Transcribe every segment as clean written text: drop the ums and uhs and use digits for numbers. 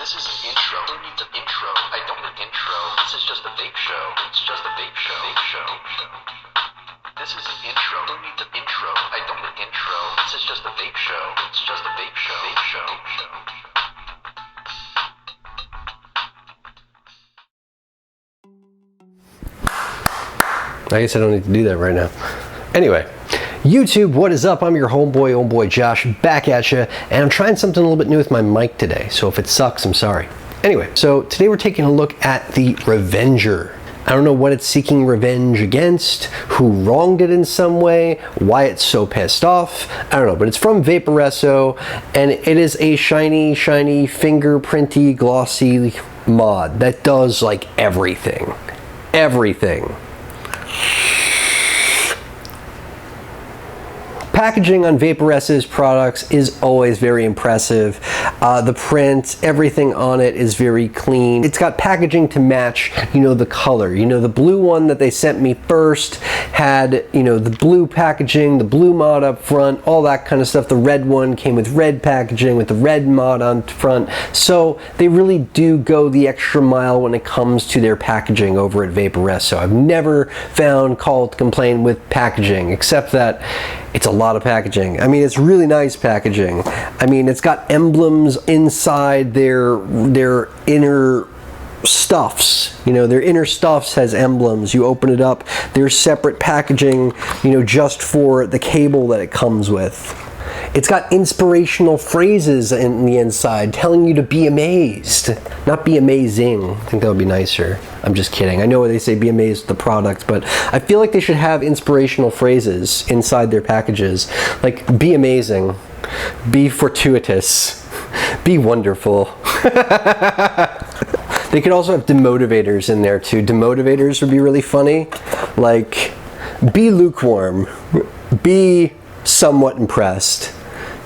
This is an intro. Who needs an intro? I don't need an intro. This is just a vape show. It's just a vape show. Vape show. This is an intro. Who needs an intro? I don't need an intro. This is just a vape show. It's just a vape show. Vape show. I guess I don't need to do that right now. Anyway, YouTube, what is up? I'm your homeboy Josh, back at you, and I'm trying something a little bit new with my mic today, so if it sucks, I'm sorry. Anyway, so today we're taking a look at the Revenger. I don't know what it's seeking revenge against, who wronged it in some way, why it's so pissed off, I don't know, but it's from Vaporesso, and it is a shiny, fingerprinty, glossy mod that does like everything. Everything. Packaging on Vaporesso's products is always very impressive. The print, everything on it is very clean. It's got packaging to match, the color. The blue one that they sent me first had, the blue packaging, the blue mod up front, all that kind of stuff. The red one came with red packaging with the red mod on front. So they really do go the extra mile when it comes to their packaging over at Vaporesso. I've never found call to complain with packaging, except that it's a lot of packaging. I mean, it's really nice packaging. I mean, it's got emblems inside their inner stuffs. Their inner stuffs has emblems. You open it up, there's separate packaging, just for the cable that it comes with. It's got inspirational phrases in the inside telling you to be amazed, not be amazing. I think that would be nicer. I'm just kidding. I know they say be amazed with the product, but I feel like they should have inspirational phrases inside their packages. Like, be amazing, be fortuitous, be wonderful. They could also have demotivators in there too. Demotivators would be really funny. Like, be lukewarm, be somewhat impressed,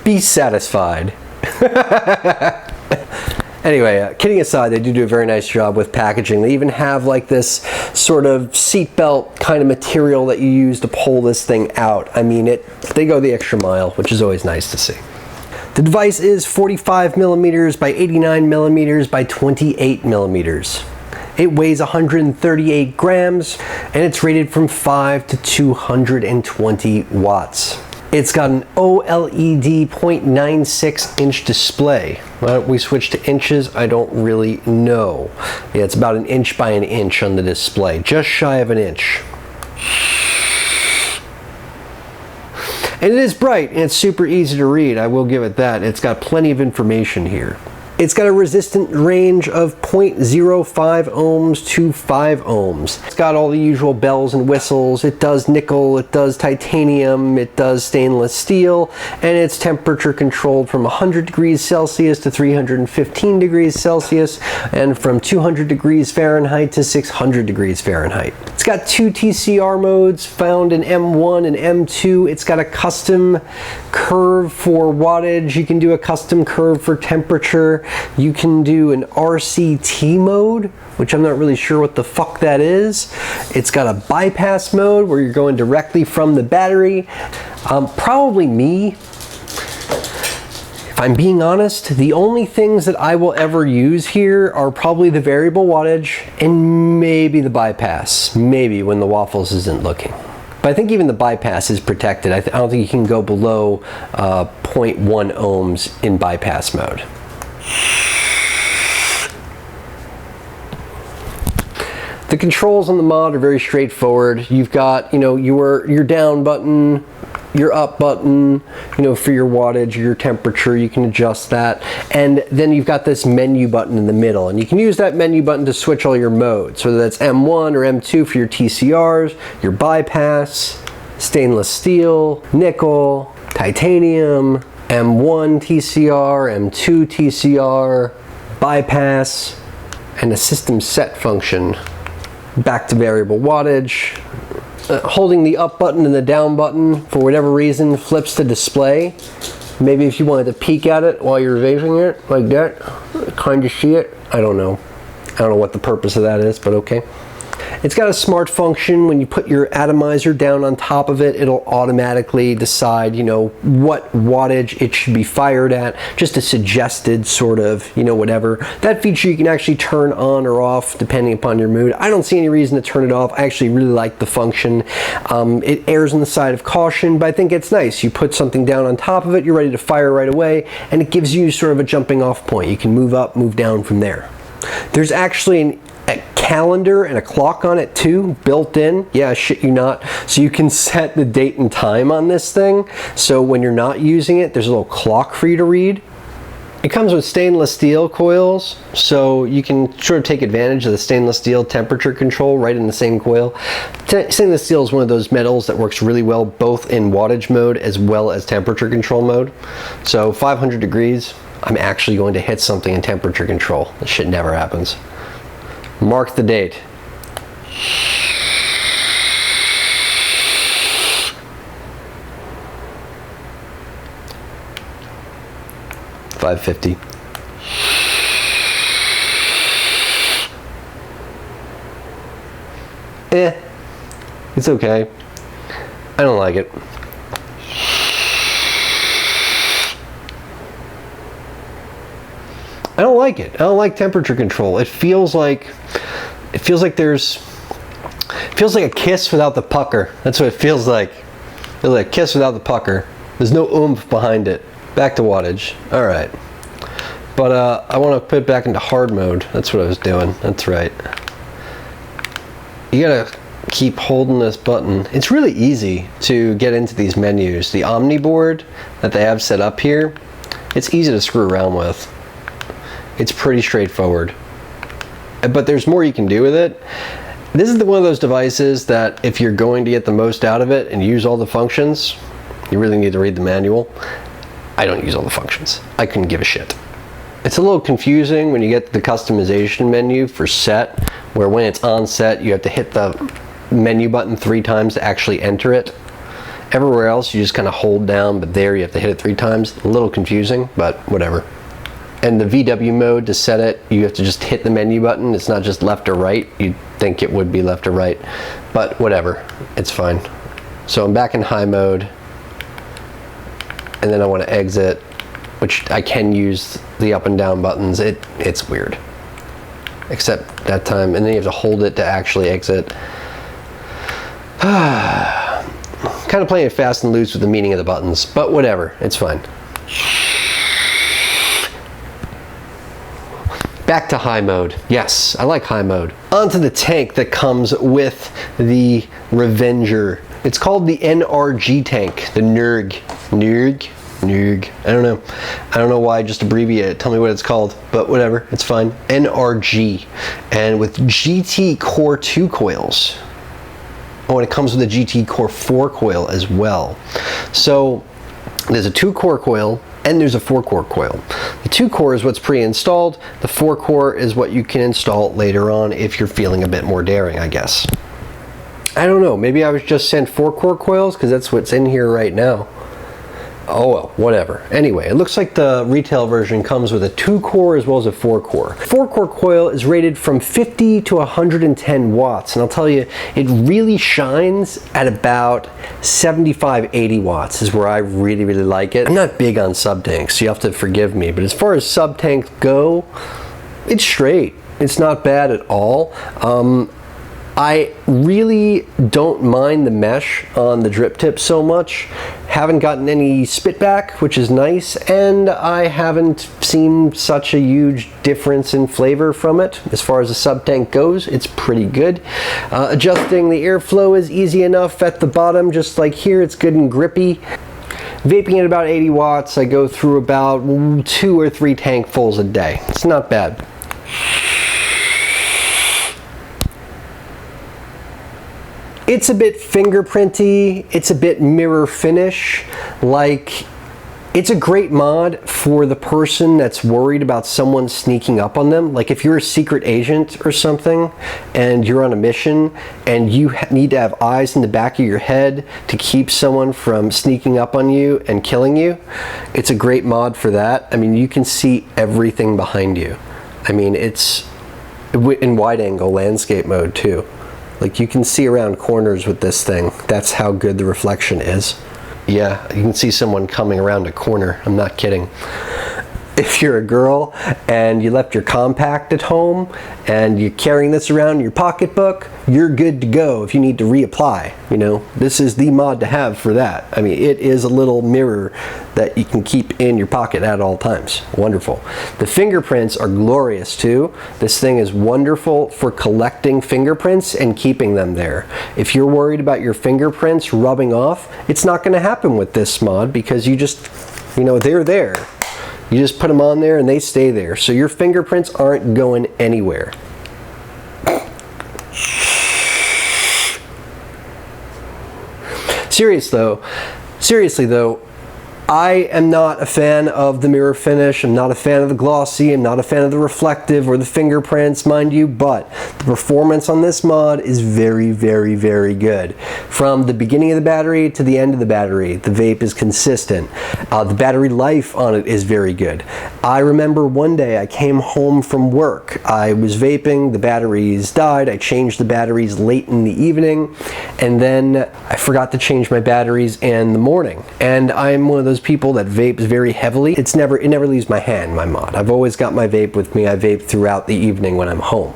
be satisfied. Anyway, kidding aside, they do a very nice job with packaging. They even have like this sort of seatbelt kind of material that you use to pull this thing out. I mean, they go the extra mile, which is always nice to see. The device is 45 millimeters by 89 millimeters by 28 millimeters. It weighs 138 grams, and it's rated from 5 to 220 watts. It's got an OLED 0.96 inch display. Why don't we switch to inches? I don't really know. Yeah, it's about 1 inch by 1 inch on the display, just shy of 1 inch. And it is bright, and it's super easy to read, I will give it that. It's got plenty of information here. It's got a resistant range of 0.05 ohms to 5 ohms. It's got all the usual bells and whistles. It does nickel, it does titanium, it does stainless steel, and it's temperature controlled from 100 degrees Celsius to 315 degrees Celsius, and from 200 degrees Fahrenheit to 600 degrees Fahrenheit. It's got 2 TCR modes found in M1 and M2. It's got a custom curve for wattage. You can do a custom curve for temperature. You can do an RCT mode, which I'm not really sure what the fuck that is. It's got a bypass mode where you're going directly from the battery. Probably me. If I'm being honest, the only things that I will ever use here are probably the variable wattage and maybe the bypass. Maybe when the waffles isn't looking. But I think even the bypass is protected. I don't think you can go below 0.1 ohms in bypass mode. The controls on the mod are very straightforward. You've got, your down button, your up button, for your wattage, your temperature, you can adjust that. And then you've got this menu button in the middle, and you can use that menu button to switch all your modes, whether that's M1 or M2 for your TCRs, your bypass, stainless steel, nickel, titanium, M1 TCR, M2 TCR, bypass, and a system set function. Back to variable wattage. Holding the up button and the down button, for whatever reason, flips the display. Maybe if you wanted to peek at it while you're vaping it, like that, kind of see it. I don't know. I don't know what the purpose of that is, but okay. It's got a smart function. When you put your atomizer down on top of it, it'll automatically decide, you know, what wattage it should be fired at. Just a suggested sort of, you know, whatever. That feature you can actually turn on or off depending upon your mood. I don't see any reason to turn it off. I actually really like the function. It errs on the side of caution, but I think it's nice. You put something down on top of it, you're ready to fire right away, and it gives you sort of a jumping off point. You can move up, move down from there. There's actually a calendar and a clock on it too, built in. Yeah, I shit you not. So you can set the date and time on this thing. So when you're not using it, there's a little clock for you to read. It comes with stainless steel coils, so you can sort of take advantage of the stainless steel temperature control right in the same coil. Stainless steel is one of those metals that works really well both in wattage mode as well as temperature control mode. So 500 degrees, I'm actually going to hit something in temperature control. This shit never happens. Mark the date. $5.50. It's okay. I don't like it. I don't like it. I don't like temperature control. It feels like a kiss without the pucker. That's what it feels like. It feels like a kiss without the pucker. There's no oomph behind it. Back to wattage. All right. But I want to put it back into hard mode. That's what I was doing. That's right. You gotta keep holding this button. It's really easy to get into these menus. The Omni board that they have set up here, it's easy to screw around with. It's pretty straightforward. But there's more you can do with it. This is one of those devices that if you're going to get the most out of it and use all the functions, you really need to read the manual. I don't use all the functions. I couldn't give a shit. It's a little confusing when you get the customization menu for set, where when it's on set, you have to hit the menu button 3 times to actually enter it. Everywhere else, you just kind of hold down, but there you have to hit it 3 times. A little confusing, but whatever. And the VW mode, to set it, you have to just hit the menu button. It's not just left or right. You'd think it would be left or right, but whatever, it's fine. So I'm back in high mode, and then I want to exit, which I can use the up and down buttons. It's weird, except that time, and then you have to hold it to actually exit. Kind of playing it fast and loose with the meaning of the buttons, but whatever, it's fine. Back to high mode. Yes, I like high mode. Onto the tank that comes with the Revenger. It's called the NRG tank, the NRG. I don't know why I just abbreviate it. Tell me what it's called, but whatever, it's fine. NRG. And with GT Core 2 coils. Oh, and it comes with a GT Core 4 coil as well. So there's a 2-core coil and there's a 4-core coil. The 2-core is what's pre-installed. The 4-core is what you can install later on if you're feeling a bit more daring, I guess. I don't know, maybe I was just sent 4-core coils because that's what's in here right now. Oh well, whatever. Anyway, it looks like the retail version comes with a 2-core as well as a 4-core. 4-core coil is rated from 50 to 110 watts, and I'll tell you, it really shines at about 75-80 watts is where I really like it. I'm not big on sub-tanks, so you have to forgive me, but as far as sub-tanks go, it's straight. It's not bad at all. I really don't mind the mesh on the drip tip so much. Haven't gotten any spit back, which is nice, and I haven't seen such a huge difference in flavor from it. As far as the sub tank goes, it's pretty good. Adjusting the airflow is easy enough at the bottom, just like here, it's good and grippy. Vaping at about 80 watts, I go through about 2 or 3 tankfuls a day. It's not bad. It's a bit fingerprinty, it's a bit mirror finish, like it's a great mod for the person that's worried about someone sneaking up on them. Like if you're a secret agent or something and you're on a mission and you need to have eyes in the back of your head to keep someone from sneaking up on you and killing you, it's a great mod for that. I mean, you can see everything behind you. I mean, it's in wide angle landscape mode too. Like, you can see around corners with this thing. That's how good the reflection is. Yeah, you can see someone coming around a corner. I'm not kidding. If you're a girl and you left your compact at home and you're carrying this around in your pocketbook, you're good to go if you need to reapply. You know, this is the mod to have for that. I mean, it is a little mirror that you can keep in your pocket at all times. Wonderful. The fingerprints are glorious too. This thing is wonderful for collecting fingerprints and keeping them there. If you're worried about your fingerprints rubbing off, it's not going to happen with this mod because you just, you know, they're there. You just put them on there and they stay there. So your fingerprints aren't going anywhere. Seriously though, I am not a fan of the mirror finish. I'm not a fan of the glossy. I'm not a fan of the reflective or the fingerprints, mind you, but the performance on this mod is very, very, very good. From the beginning of the battery to the end of the battery, the vape is consistent. The battery life on it is very good. I remember one day I came home from work. I was vaping, the batteries died. I changed the batteries late in the evening, and then I forgot to change my batteries in the morning. And I'm one of those people that vapes very heavily. It never leaves my hand, my mod. I've always got my vape with me. I vape throughout the evening when I'm home.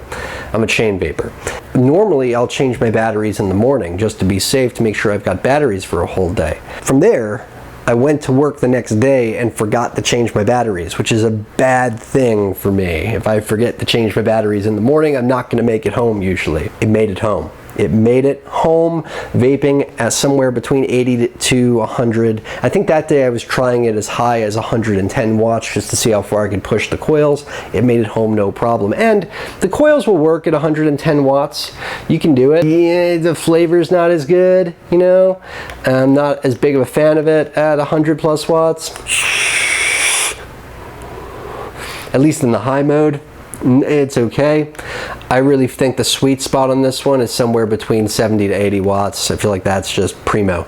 I'm a chain vapor. Normally I'll change my batteries in the morning just to be safe, to make sure I've got batteries for a whole day. From there, I went to work the next day and forgot to change my batteries, which is a bad thing for me. If I forget to change my batteries in the morning, I'm not going to make it home usually. It made it home. It made it home, vaping at somewhere between 80 to 100. I think that day I was trying it as high as 110 watts just to see how far I could push the coils. It made it home no problem. And the coils will work at 110 watts. You can do it. Yeah, the flavor's not as good, you know. I'm not as big of a fan of it at 100 plus watts. At least in the high mode, it's okay. I really think the sweet spot on this one is somewhere between 70 to 80 watts. I feel like that's just primo.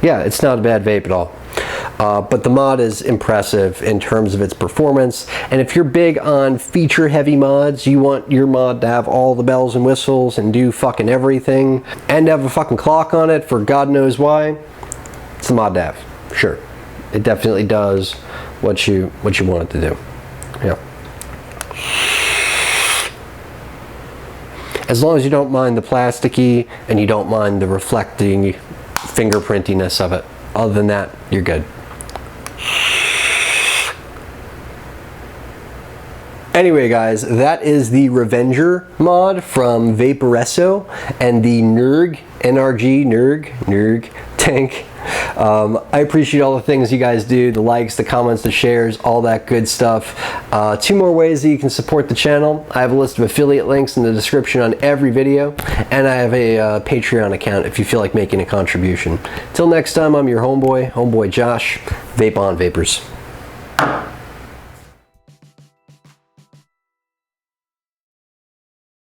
Yeah, it's not a bad vape at all. But the mod is impressive in terms of its performance. And if you're big on feature heavy mods, you want your mod to have all the bells and whistles and do fucking everything and have a fucking clock on it for God knows why, it's the mod to have. Sure. It definitely does what you want it to do. Yeah. As long as you don't mind the plasticky and you don't mind the reflecting fingerprintiness of it. Other than that, you're good. Anyway guys, that is the Revenger mod from Vaporesso and the NRG tank. I appreciate all the things you guys do, the likes, the comments, the shares, all that good stuff. 2 more ways that you can support the channel. I have a list of affiliate links in the description on every video, and I have a Patreon account if you feel like making a contribution. Till next time, I'm your homeboy Josh. Vape on, Vapers.